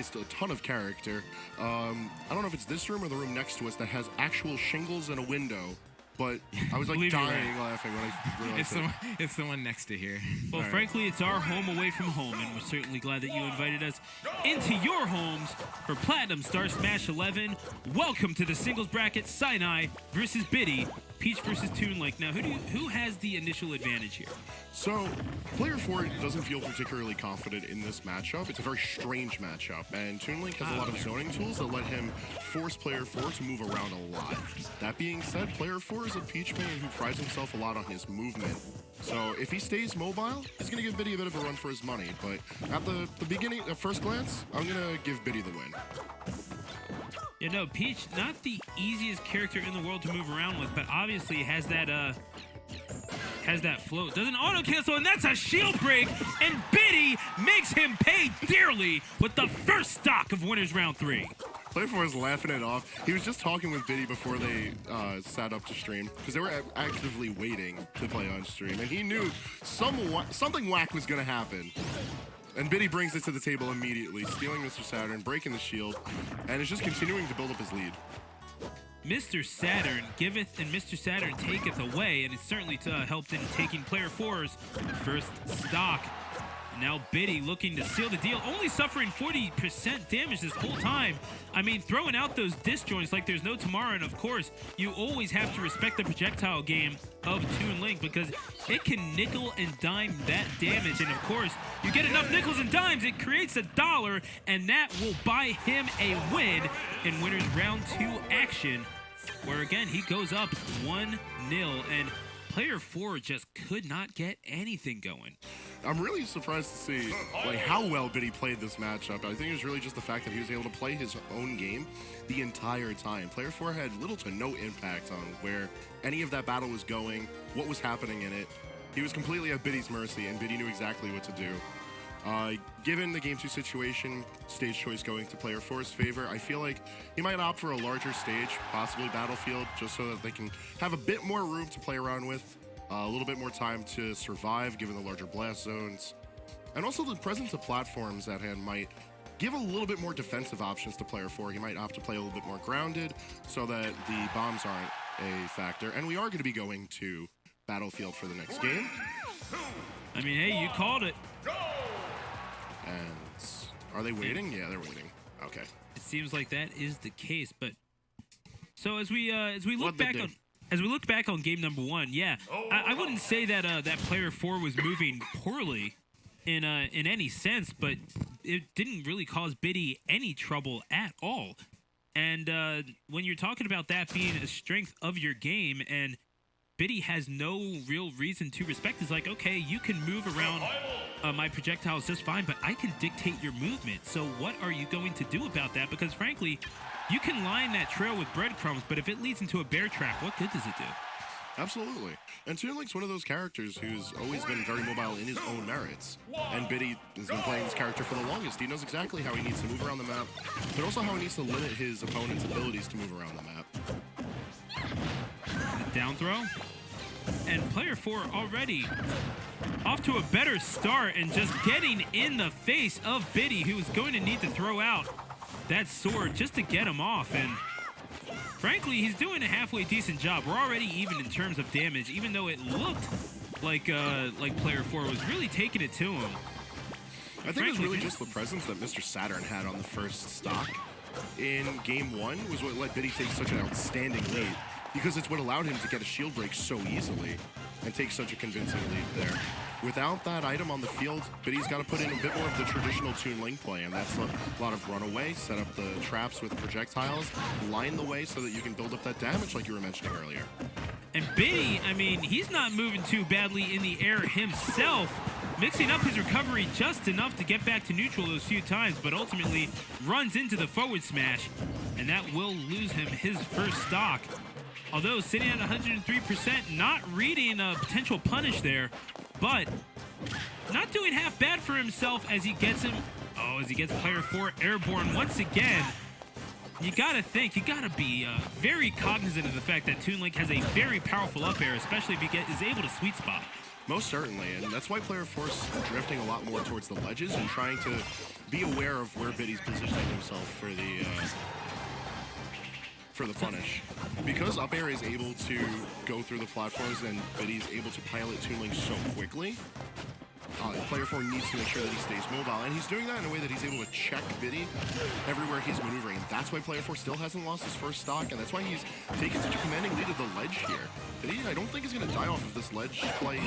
showcased a ton of character. I don't know if it's this room or the room next to us that has actual shingles and a window. But I was like dying laughing when I realized it's the one next to here. Well, frankly, it's our home away from home, and we're certainly glad that you invited us into your homes for Platinum Star Smash 11. Welcome to the singles bracket, Sinai versus Biddy, Peach versus Toon Link. Now, who has the initial advantage here? So, player 4 doesn't feel particularly confident in this matchup. It's a very strange matchup, and Toon Link has a lot of zoning tools that let him force player 4 to move around a lot. That being said, player 4 is a Peach man who prides himself a lot on his movement. So if he stays mobile, he's going to give Biddy a bit of a run for his money. But at the beginning, at first glance, I'm going to give Biddy the win. You know, Peach, not the easiest character in the world to move around with, but obviously has that float. Doesn't auto-cancel, and that's a shield break, and Biddy makes him pay dearly with the first stock of Winners Round 3. Player 4 is laughing it off. He was just talking with Biddy before they sat up to stream, because they were actively waiting to play on stream, and he knew something whack was going to happen. And Biddy brings it to the table immediately, stealing Mr. Saturn, breaking the shield, and is just continuing to build up his lead. Mr. Saturn giveth and Mr. Saturn taketh away, and it certainly helped in taking player 4's first stock. Now Biddy looking to seal the deal, only suffering 40% damage this whole time. I mean, throwing out those disjoints like there's no tomorrow, and of course, you always have to respect the projectile game of Toon Link because it can nickel and dime that damage, and of course, you get enough nickels and dimes, it creates $1, and that will buy him a win in Winners Round 2 action, where again, he goes up 1-0, and player 4 just could not get anything going. I'm really surprised to see how well Biddy played this matchup. I think it was really just the fact that he was able to play his own game the entire time. Player 4 had little to no impact on where any of that battle was going, what was happening in it. He was completely at Biddy's mercy, and Biddy knew exactly what to do. Given the Game 2 situation, stage choice going to player 4's favor, I feel like he might opt for a larger stage, possibly Battlefield, just so that they can have a bit more room to play around with. A little bit more time to survive given the larger blast zones. And also the presence of platforms at hand might give a little bit more defensive options to player 4. He might opt to play a little bit more grounded so that the bombs aren't a factor. And we are going to be going to Battlefield for the next game. I mean, hey, you called it. And are they waiting? Yeah, they're waiting. Okay. It seems like that is the case, but so as we look back on As we look back on game number 1, yeah, I wouldn't say that that player 4 was moving poorly in any sense, but it didn't really cause Biddy any trouble at all. And when you're talking about that being a strength of your game, and Biddy has no real reason to respect, it's like, okay, you can move around my projectiles just fine, but I can dictate your movement. So what are you going to do about that? Because frankly, you can line that trail with breadcrumbs, but if it leads into a bear trap, what good does it do? Absolutely. And Toon Link's one of those characters who's always been very mobile in his own merits. And Biddy has been playing this character for the longest. He knows exactly how he needs to move around the map, but also how he needs to limit his opponent's abilities to move around the map. The down throw. And player 4 already off to a better start and just getting in the face of Biddy, who is going to need to throw out that sword just to get him off. And frankly, he's doing a halfway decent job. We're already even in terms of damage, even though it looked like player 4 was really taking it to him. I think it was really just the presence that Mr. Saturn had on the first stock in game 1 was what let Biddy take such an outstanding lead, because it's what allowed him to get a shield break so easily and take such a convincing lead there. Without that item on the field, Biddy's got to put in a bit more of the traditional Toon Link play, and that's a lot of runaway, set up the traps with projectiles, line the way so that you can build up that damage like you were mentioning earlier. And Biddy, I mean, he's not moving too badly in the air himself, mixing up his recovery just enough to get back to neutral those few times, but ultimately runs into the forward smash, and that will lose him his first stock. Although sitting at 103%, not reading a potential punish there, but not doing half bad for himself as he gets player 4 airborne once again. You gotta think, you gotta be very cognizant of the fact that Toon Link has a very powerful up air, especially if he is able to sweet spot. Most certainly, and that's why player 4 is drifting a lot more towards the ledges and trying to be aware of where Biddy's positioning himself for the punish. Because up air is able to go through the platforms and Biddy's able to pilot Toon Link so quickly, player 4 needs to make sure that he stays mobile, and he's doing that in a way that he's able to check Biddy everywhere he's maneuvering, and that's why player 4 still hasn't lost his first stock, and that's why he's taken such a commanding lead at the ledge here. Biddy, I don't think he's going to die off of this ledge play,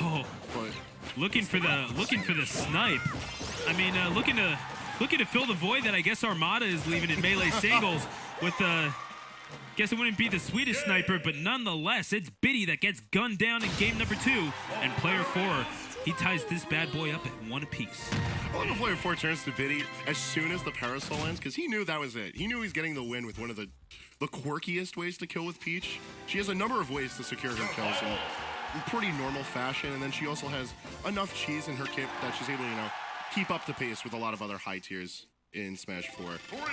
but looking for the snipe. I mean, looking to fill the void that I guess Armada is leaving in melee singles with the. Guess it wouldn't be the Swedish sniper, but nonetheless, it's Biddy that gets gunned down in game number 2, and player 4. He ties this bad boy up at 1 apiece. I love when player 4 turns to Biddy as soon as the parasol ends, because he knew that was it. He knew he's getting the win with one of the quirkiest ways to kill with Peach. She has a number of ways to secure her kills in pretty normal fashion, and then she also has enough cheese in her kit that she's able to, keep up the pace with a lot of other high tiers in Smash 4.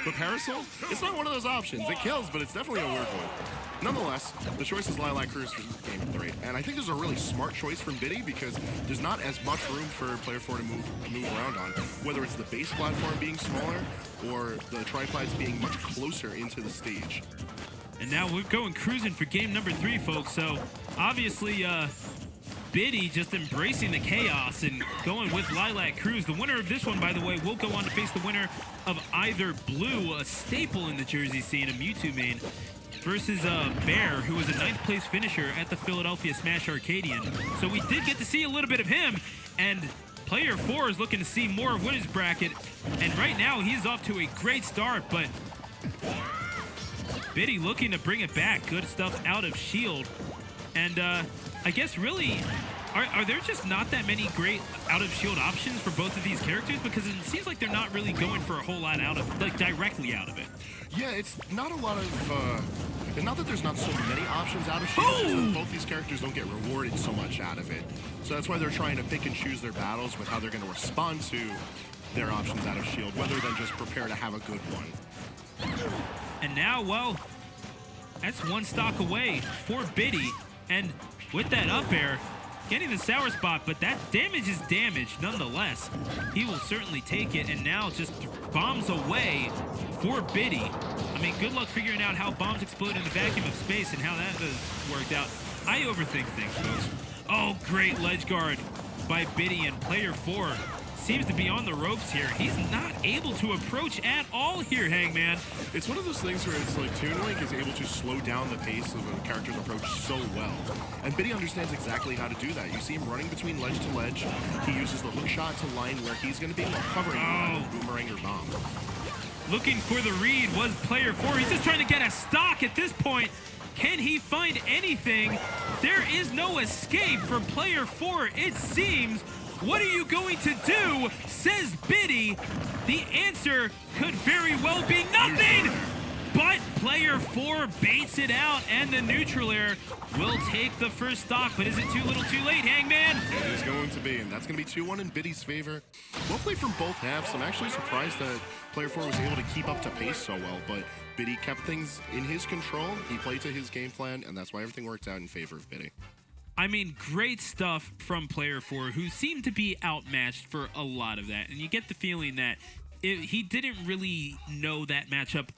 But Parasol, it's not one of those options. It kills, but it's definitely a weird one. Nonetheless, the choice is Lilac Cruz for game 3. And I think there's a really smart choice from Biddy because there's not as much room for player 4 to move around on, whether it's the base platform being smaller or the tripods being much closer into the stage. And now we're going cruising for game number 3, folks. So obviously, Biddy just embracing the chaos and going with Lilac Cruz. The winner of this one, by the way, will go on to face the winner of either Blue, a staple in the Jersey scene, a Mewtwo main, versus Bear, who was a 9th place finisher at the Philadelphia Smash Arcadian. So we did get to see a little bit of him, and player 4 is looking to see more of Winner's Bracket, and right now he's off to a great start, but Biddy looking to bring it back. Good stuff out of Shield. And I guess really, are there just not that many great out-of-shield options for both of these characters? Because it seems like they're not really going for a whole lot directly out of it. Yeah, it's not a lot of, not that there's not so many options out of shield, it's just that both these characters don't get rewarded so much out of it. So that's why they're trying to pick and choose their battles with how they're going to respond to their options out of shield, rather than just prepare to have a good one. And now, well, that's 1 stock away for Biddy. And with that up air, getting the sour spot, but that damage is damage nonetheless. He will certainly take it, and now just bombs away for Biddy. I mean, good luck figuring out how bombs explode in the vacuum of space and how that has worked out. I overthink things, folks. Oh, great ledge guard by Biddy, and player 4 seems to be on the ropes here. He's not able to approach at all here, Hangman. It's one of those things where it's like Toon Link is able to slow down the pace of a character's approach so well. And Biddy understands exactly how to do that. You see him running between ledge to ledge. He uses the hook shot to line where he's going to be covering boomerang or bomb. Looking for the read was player 4. He's just trying to get a stock at this point. Can he find anything? There is no escape for player 4, it seems. What are you going to do? Says Biddy. The answer could very well be nothing. But player 4 baits it out, and the neutral air will take the first stock. But is it too little too late, Hangman? It is going to be, and that's going to be 2-1 in Biddy's favor. Well played from both halves. I'm actually surprised that player 4 was able to keep up to pace so well, but Biddy kept things in his control. He played to his game plan, and that's why everything worked out in favor of Biddy. I mean, great stuff from player 4, who seemed to be outmatched for a lot of that. And you get the feeling that he didn't really know that matchup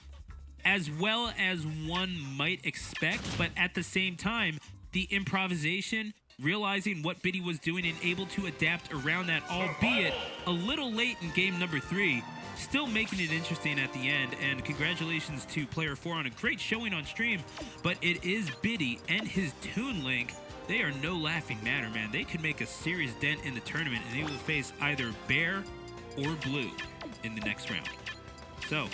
as well as one might expect. But at the same time, the improvisation, realizing what Biddy was doing and able to adapt around that, albeit a little late in game number 3, still making it interesting at the end. And congratulations to player 4 on a great showing on stream. But it is Biddy and his Toon Link. They are no laughing matter, man. They could make a serious dent in the tournament, and they will face either Bear or Blue in the next round. So